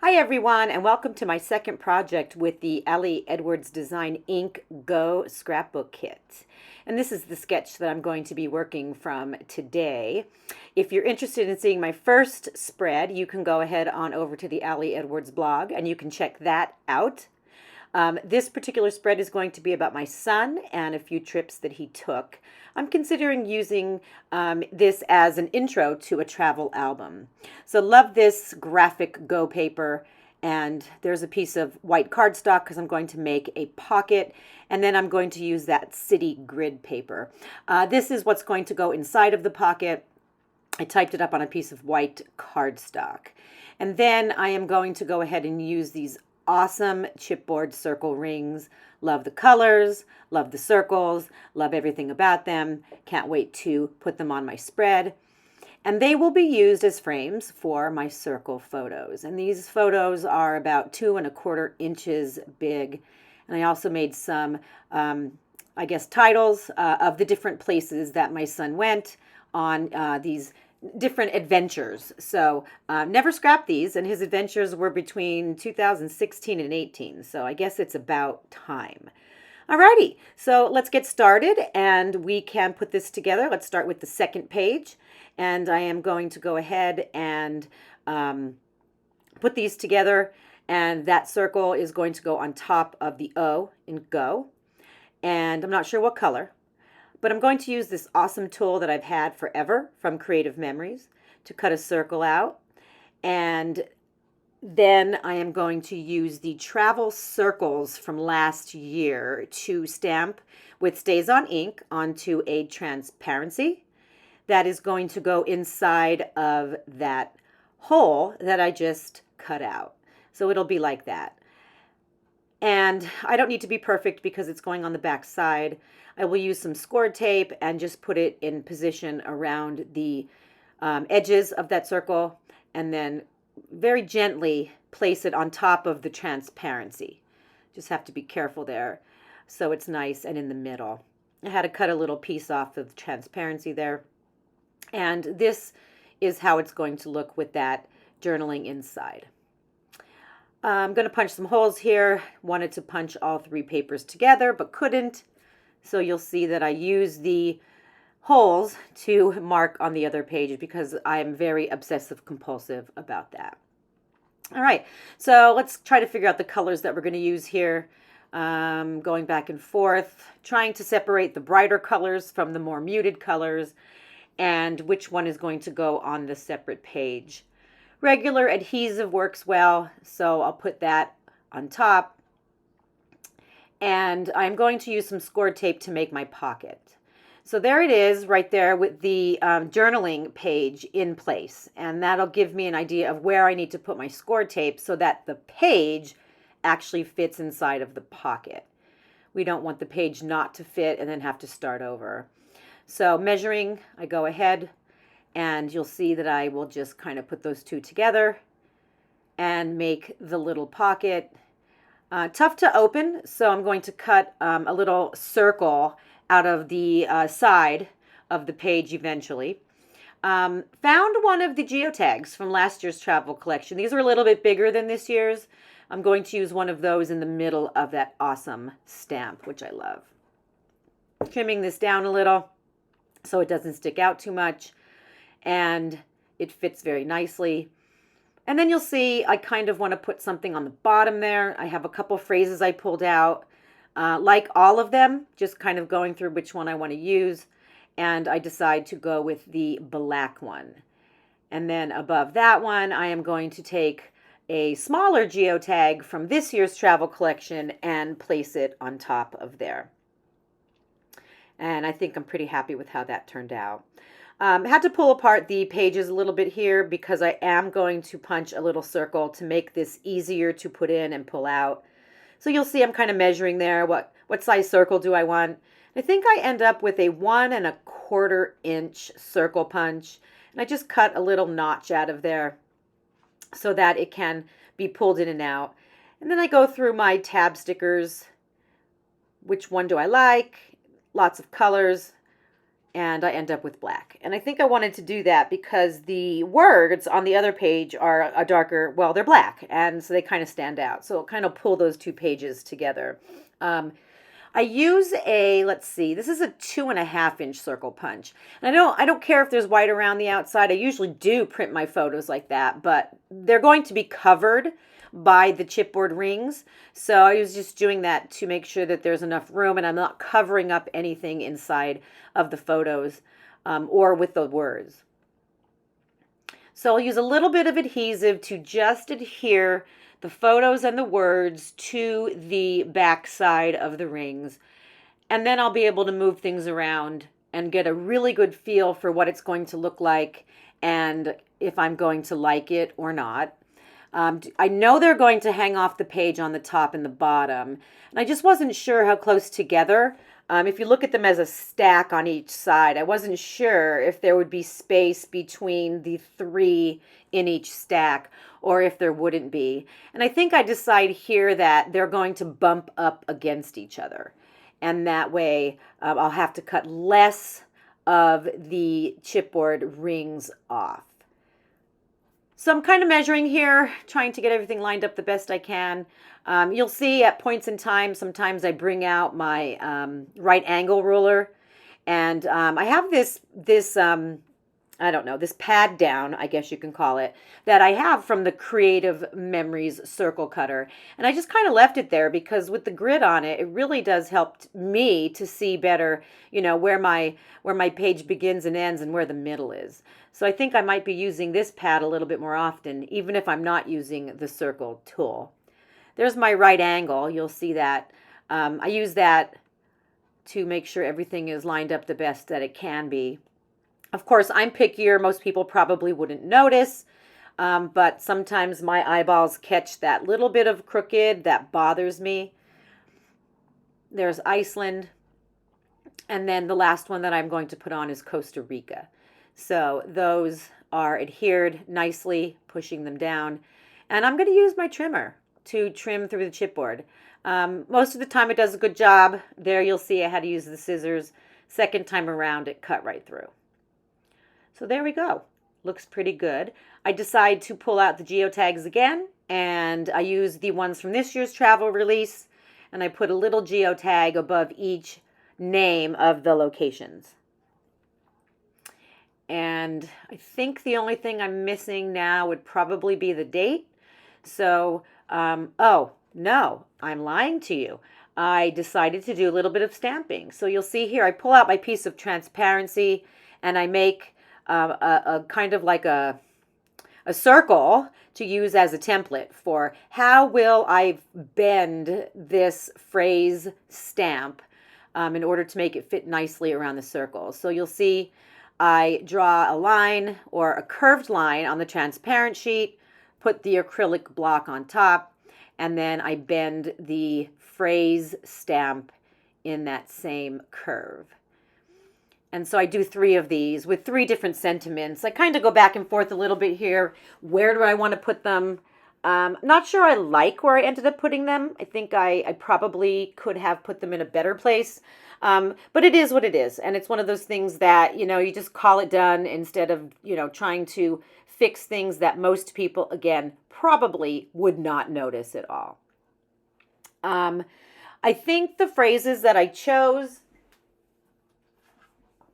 Hi everyone, and welcome to my second project with the Ellie Edwards Design Ink Go Scrapbook Kit. And this is the sketch that I'm going to be working from today. If you're interested in seeing my first spread, you can go ahead on over to the Ellie Edwards blog and you can check that out. This particular spread is going to be about my son and a few trips that he took. I'm considering using this as an intro to a travel album. So love this graphic Go paper. And there's a piece of white cardstock because I'm going to make a pocket. And then I'm going to use that city grid paper. This is what's going to go inside of the pocket. I typed it up on a piece of white cardstock. And then I am going to go ahead and use these awesome chipboard circle rings. Love the colors, love the circles, love everything about them. Can't wait to put them on my spread. And they will be used as frames for my circle photos. And these photos are about 2¼ inches big. And I also made some, titles of the different places that my son went on these different adventures. So never scrapped these, and his adventures were between 2016 and 18. So I guess it's about time. Alrighty, so let's get started and we can put this together. Let's start with the second page, and I am going to go ahead and put these together, and that circle is going to go on top of the O in Go, and I'm not sure what color, but I'm going to use this awesome tool that I've had forever from Creative Memories to cut a circle out. And then I am going to use the travel circles from last year to stamp with StazOn ink onto a transparency that is going to go inside of that hole that I just cut out. So it'll be like that. And I don't need to be perfect because it's going on the back side. I will use some score tape and just put it in position around the edges of that circle, and then very gently place it on top of the transparency. Just have to be careful there so it's nice and in the middle. I had to cut a little piece off of the transparency there. And this is how it's going to look with that journaling inside. I'm going to punch some holes here. Wanted to punch all three papers together, but couldn't. So you'll see that I use the holes to mark on the other page because I am very obsessive compulsive about that. All right, so let's try to figure out the colors that we're going to use here. Going back and forth, trying to separate the brighter colors from the more muted colors, and which one is going to go on the separate page. Regular adhesive works well, so I'll put that on top. And I'm going to use some score tape to make my pocket. So there it is right there with the journaling page in place. And that'll give me an idea of where I need to put my score tape so that the page actually fits inside of the pocket. We don't want the page not to fit and then have to start over. So measuring, I go ahead and you'll see that I will just kind of put those two together and make the little pocket. Tough to open, so I'm going to cut a little circle out of the side of the page eventually. Found one of the geotags from last year's travel collection. These are a little bit bigger than this year's. I'm going to use one of those in the middle of that awesome stamp, which I love. Trimming this down a little so it doesn't stick out too much, and it fits very nicely. And then you'll see I kind of want to put something on the bottom there. I have a couple phrases I pulled out. Like all of them, just kind of going through which one I want to use. And I decide to go with the black one. And then above that one, I am going to take a smaller geotag from this year's travel collection and place it on top of there. And I think I'm pretty happy with how that turned out. Had to pull apart the pages a little bit here because I am going to punch a little circle to make this easier to put in and pull out. So you'll see I'm kind of measuring there. What size circle do I want? I think I end up with a 1¼ inch circle punch. And I just cut a little notch out of there so that it can be pulled in and out. And then I go through my tab stickers. Which one do I like? Lots of colors. and I end up with black. And I think I wanted to do that because the words on the other page are a darker, well, they're black, and so they kind of stand out. So I'll kind of pull those two pages together. I use a, let's see, this is a 2.5-inch circle punch. And I don't care if there's white around the outside. I usually do print my photos like that, but they're going to be covered by the chipboard rings. So I was just doing that to make sure that there's enough room and I'm not covering up anything inside of the photos or with the words. So I'll use a little bit of adhesive to just adhere the photos and the words to the back side of the rings. And then I'll be able to move things around and get a really good feel for what it's going to look like and if I'm going to like it or not. I know they're going to hang off the page on the top and the bottom. And I just wasn't sure how close together. If you look at them as a stack on each side, I wasn't sure if there would be space between the 3 in each stack or if there wouldn't be. And I think I decide here that they're going to bump up against each other. And that way I'll have to cut less of the chipboard rings off. So I'm kind of measuring here, trying to get everything lined up the best I can. You'll see at points in time, sometimes I bring out my right angle ruler. And I have this I don't know, this pad down, I guess you can call it, that I have from the Creative Memories circle cutter. And I just kind of left it there because with the grid on it, it really does help me to see better, you know, where my page begins and ends and where the middle is. So I think I might be using this pad a little bit more often, even if I'm not using the circle tool. There's my right angle. You'll see that. I use that to make sure everything is lined up the best that it can be. Of course, I'm pickier. Most people probably wouldn't notice, but sometimes my eyeballs catch that little bit of crooked that bothers me. There's Iceland. And then the last one that I'm going to put on is Costa Rica. So those are adhered nicely, pushing them down. And I'm going to use my trimmer to trim through the chipboard. Most of the time it does a good job. There you'll see I had to use the scissors. Second time around it cut right through. So there we go. Looks pretty good. I decide to pull out the geotags again, and I use the ones from this year's travel release, and I put a little geotag above each name of the locations. And I think the only thing I'm missing now would probably be the date. So, oh, no, I'm lying to you. I decided to do a little bit of stamping. So you'll see here, I pull out my piece of transparency, and I make a kind of like a circle to use as a template for how will I bend this phrase stamp in order to make it fit nicely around the circle. So you'll see I draw a line or a curved line on the transparent sheet, put the acrylic block on top, and then I bend the phrase stamp in that same curve. And so I do 3 of these with 3 different sentiments. I kind of go back and forth a little bit here. Where do I want to put them? Not sure I like where I ended up putting them. I think I probably could have put them in a better place. But it is what it is. And it's one of those things that, you know, you just call it done instead of, you know, trying to fix things that most people, again, probably would not notice at all. I think the phrases that I chose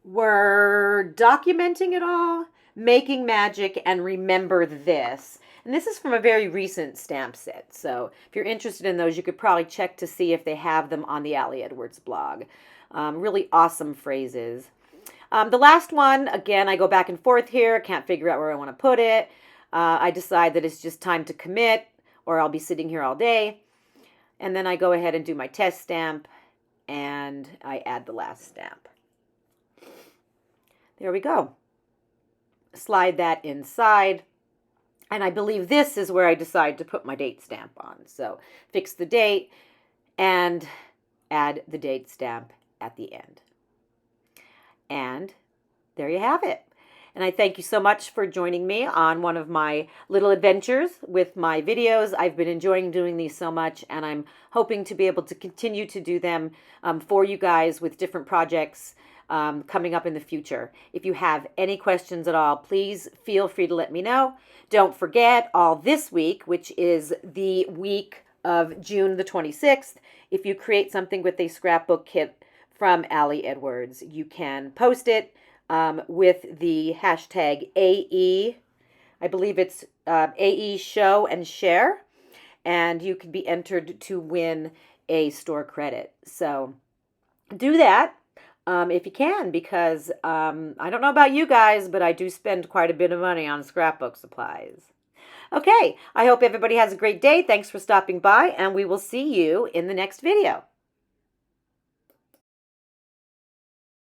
were documenting it all, making magic, and remember this. And this is from a very recent stamp set. So if you're interested in those, you could probably check to see if they have them on the Allie Edwards blog. Really awesome phrases. The last one, again, I go back and forth here. Can't figure out where I want to put it. I decide that it's just time to commit or I'll be sitting here all day. And then I go ahead and do my test stamp and I add the last stamp. There we go. Slide that inside. And I believe this is where I decide to put my date stamp on. So fix the date and add the date stamp at the end. And there you have it. And I thank you so much for joining me on one of my little adventures with my videos. I've been enjoying doing these so much, and I'm hoping to be able to continue to do them for you guys with different projects coming up in the future. If you have any questions at all, please feel free to let me know. Don't forget, all this week, which is the week of June the 26th, if you create something with a scrapbook kit from Allie Edwards, you can post it with the hashtag AE. I believe it's AE Show and Share, and you can be entered to win a store credit. So do that if you can, because I don't know about you guys, but I do spend quite a bit of money on scrapbook supplies. Okay, I hope everybody has a great day. Thanks for stopping by, and we will see you in the next video.